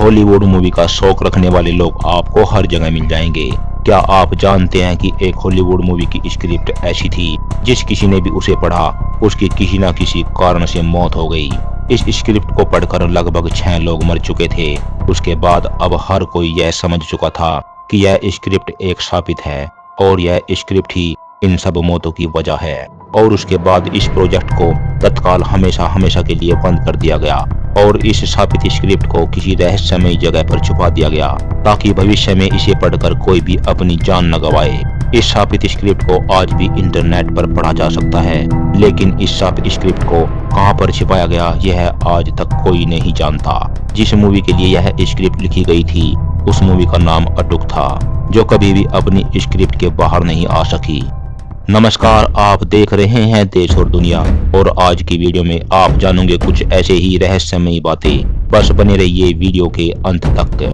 Hollywood movie का शौक रखने वाले लोग आपको हर जगह मिल जाएंगे। क्या आप जानते हैं कि एक हॉलीवुड मूवी की स्क्रिप्ट ऐसी थी जिस किसी ने भी उसे पढ़ा उसकी किसी न किसी कारण से मौत हो गई। इस स्क्रिप्ट को पढ़कर लगभग 6 लोग मर चुके थे। उसके बाद अब हर कोई यह समझ चुका था कि यह स्क्रिप्ट एक शापित है और यह स्क्रिप्ट ही इन सब मौतों की वजह है। और उसके बाद इस प्रोजेक्ट को तत्काल हमेशा हमेशा के लिए बंद कर दिया गया और इस शापित स्क्रिप्ट को किसी रहस्यमयी जगह पर छुपा दिया गया ताकि भविष्य में इसे पढ़कर कोई भी अपनी जान न गंवाए। इस शापित स्क्रिप्ट को आज भी इंटरनेट पर पढ़ा जा सकता है, लेकिन इस शापित स्क्रिप्ट को कहां पर छिपाया गया यह आज तक कोई नहीं जानता। जिस मूवी के लिए यह स्क्रिप्ट लिखी गई थी उस मूवी का नाम अटूक था, जो कभी भी अपनी स्क्रिप्ट के बाहर नहीं आ सकी। नमस्कार, आप देख रहे हैं देश और दुनिया और आज की वीडियो में आप जानोगे कुछ ऐसे ही रहस्यमयी बातें। बस बने रहिए वीडियो के अंत तक।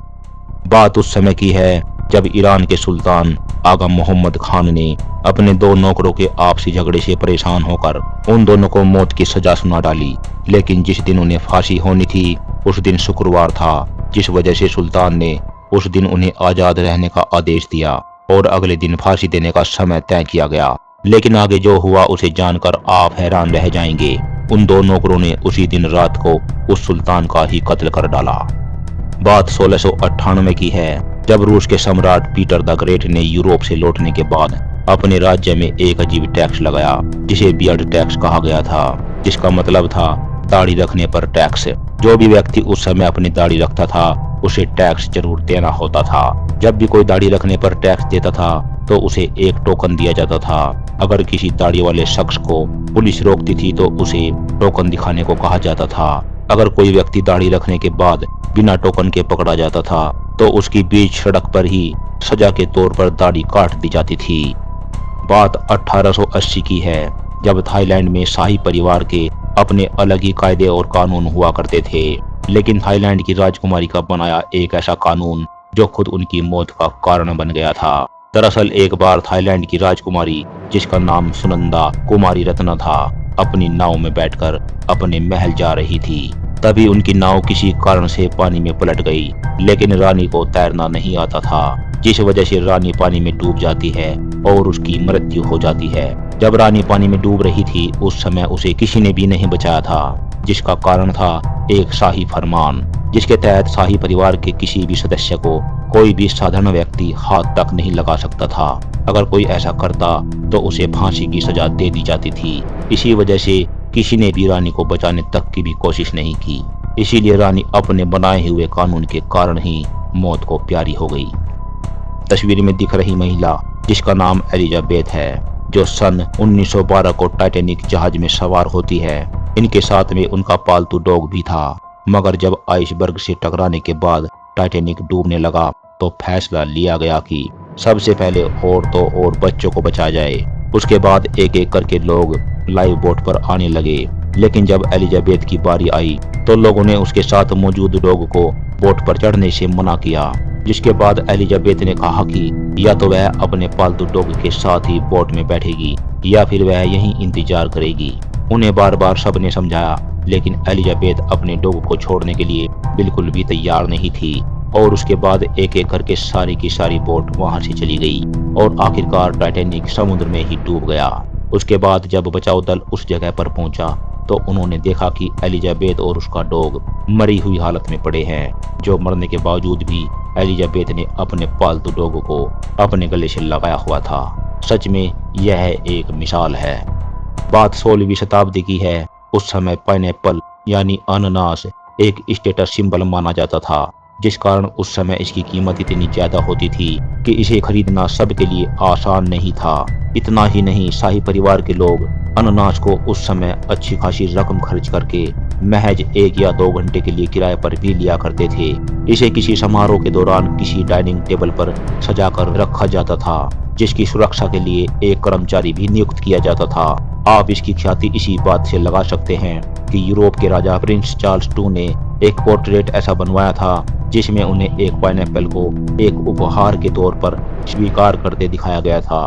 बात उस समय की है जब ईरान के सुल्तान आगा मोहम्मद खान ने अपने 2 नौकरों के आपसी झगड़े से परेशान होकर उन दोनों को मौत की सजा सुना डाली। लेकिन जिस दिन उन्हें फांसी होनी थी उस दिन शुक्रवार था, जिस वजह से सुल्तान ने उस दिन उन्हें आजाद रहने का आदेश दिया और अगले दिन फांसी देने का समय तय किया गया। लेकिन आगे जो हुआ उसे जानकर आप हैरान रह जाएंगे। उन 2 नौकरों ने उसी दिन रात को उस सुल्तान का ही कत्ल कर डाला। बात 1698 की है, जब रूस के सम्राट पीटर द ग्रेट ने यूरोप से लौटने के बाद अपने राज्य में एक अजीब टैक्स लगाया जिसे बियर्ड टैक्स कहा गया था, जिसका मतलब था दाढ़ी रखने पर टैक्स। जो भी व्यक्ति उस समय अपनी दाढ़ी रखता था उसे टैक्स जरूर देना होता था। जब भी कोई दाढ़ी रखने पर टैक्स देता था तो उसे एक टोकन दिया जाता था। अगर किसी दाढ़ी वाले शख्स को पुलिस रोकती थी तो उसे टोकन दिखाने को कहा जाता था। अगर कोई व्यक्ति दाढ़ी रखने के बाद बिना टोकन के पकड़ा जाता था तो उसकी बीच सड़क पर ही सजा के तौर पर दाढ़ी काट दी जाती थी। बात 1880 की है, जब थाईलैंड में शाही परिवार के अपने अलग ही कायदे और कानून हुआ करते थे। लेकिन थाईलैंड की राजकुमारी का बनाया एक ऐसा कानून जो खुद उनकी मौत का कारण बन गया था। दरअसल एक बार थाईलैंड की राजकुमारी, जिसका नाम सुनंदा कुमारी रत्ना था, अपनी नाव में बैठकर अपने महल जा रही थी। तभी उनकी नाव किसी कारण से पानी में पलट गई, लेकिन रानी को तैरना नहीं आता था, जिस वजह से रानी पानी में डूब जाती है और उसकी मृत्यु हो जाती है। जब रानी पानी में डूब रही थी उस समय उसे किसी ने भी नहीं बचाया था, जिसका कारण था एक शाही फरमान, जिसके तहत शाही परिवार के किसी भी सदस्य को कोई भी साधारण व्यक्ति हाथ तक नहीं लगा सकता था। अगर कोई ऐसा करता तो उसे फांसी की सजा दे दी जाती थी। इसी वजह से किसी ने भी रानी को बचाने तक की भी कोशिश नहीं की। इसीलिए रानी अपने बनाए हुए कानून के कारण ही मौत को प्यारी हो गई। तस्वीर में दिख रही महिला, जिसका नाम एलिजाबेथ है, जो सन 1912 को टाइटैनिक जहाज में सवार होती है। इनके साथ में उनका पालतू डॉग भी था। मगर जब आइसबर्ग से टकराने के बाद टाइटैनिक डूबने लगा तो फैसला लिया गया कि सबसे पहले औरतों और बच्चों को बचाया जाए। उसके बाद एक एक करके लोग लाइव बोट पर आने लगे। लेकिन जब एलिजाबेथ की बारी आई तो लोगों ने उसके साथ मौजूद डॉग को बोट पर चढ़ने से मना किया, जिसके बाद एलिजाबेथ ने कहा कि या तो वह अपने पालतू डॉग के साथ ही बोट में बैठेगी या फिर वह यहीं इंतजार करेगी। उन्हें बार बार सबने समझाया, लेकिन एलिजाबेथ अपने डॉग को छोड़ने के लिए बिल्कुल भी तैयार नहीं थी। और उसके बाद एक एक करके सारी की सारी बोट वहां से चली गई और आखिरकार टाइटैनिक समुद्र में ही डूब गया। उसके बाद जब बचाव दल उस जगह पर पहुंचा तो उन्होंने देखा कि एलिजाबेथ और उसका डॉग मरी हुई हालत में पड़े हैं। जो मरने के बावजूद भी एलिजाबेथ ने अपने पालतू डॉग को अपने गले से लगाया हुआ था। सच में यह एक मिसाल है। बात 16वीं शताब्दी की है। उस समय पाइनएप्पल यानी अनानास एक स्टेटस सिंबल माना जाता था, जिस कारण उस समय इसकी कीमत इतनी ज्यादा होती थी कि इसे खरीदना सबके लिए आसान नहीं था। इतना ही नहीं, शाही परिवार के लोग अनानास को उस समय अच्छी खासी रकम खर्च करके महज 1 या 2 घंटे के लिए किराए पर भी लिया करते थे। इसे किसी समारोह के दौरान किसी डाइनिंग टेबल पर सजाकर रखा जाता था, जिसकी सुरक्षा के लिए एक कर्मचारी भी नियुक्त किया जाता था। आप इसकी ख्याति इसी बात से लगा सकते हैं कि यूरोप के राजा प्रिंस चार्ल्स II ने एक पोर्ट्रेट ऐसा बनवाया था जिसमें उन्हें एक पाइनएप्पल को एक उपहार के तौर पर स्वीकार करते दिखाया गया था।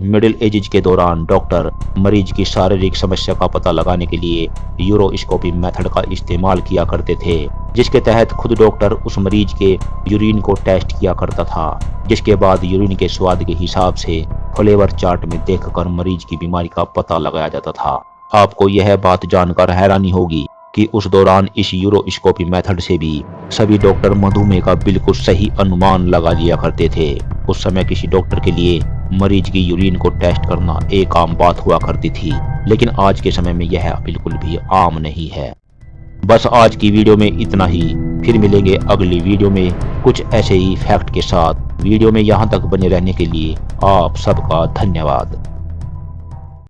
मिडिल एजेज के दौरान डॉक्टर मरीज की शारीरिक समस्या का पता लगाने के लिए यूरोस्कोपी मेथड का इस्तेमाल किया करते थे, जिसके तहत खुद डॉक्टर उस मरीज के यूरिन को टेस्ट किया करता था, जिसके बाद यूरिन के स्वाद के हिसाब से फ्लेवर चार्ट में देखकर मरीज की बीमारी का पता लगाया जाता था। आपको यह बात जानकर हैरानी होगी कि उस दौरान इस यूरोस्कोपी मेथड से भी सभी डॉक्टर मधुमेह का बिल्कुल सही अनुमान लगा लिया करते थे। उस समय किसी डॉक्टर के लिए मरीज की यूरिन को टेस्ट करना एक आम बात हुआ करती थी, लेकिन आज के समय में यह बिल्कुल भी आम नहीं है। बस आज की वीडियो में इतना ही, फिर मिलेंगे अगली वीडियो में कुछ ऐसे ही फैक्ट के साथ। वीडियो में यहाँ तक बने रहने के लिए आप सबका धन्यवाद।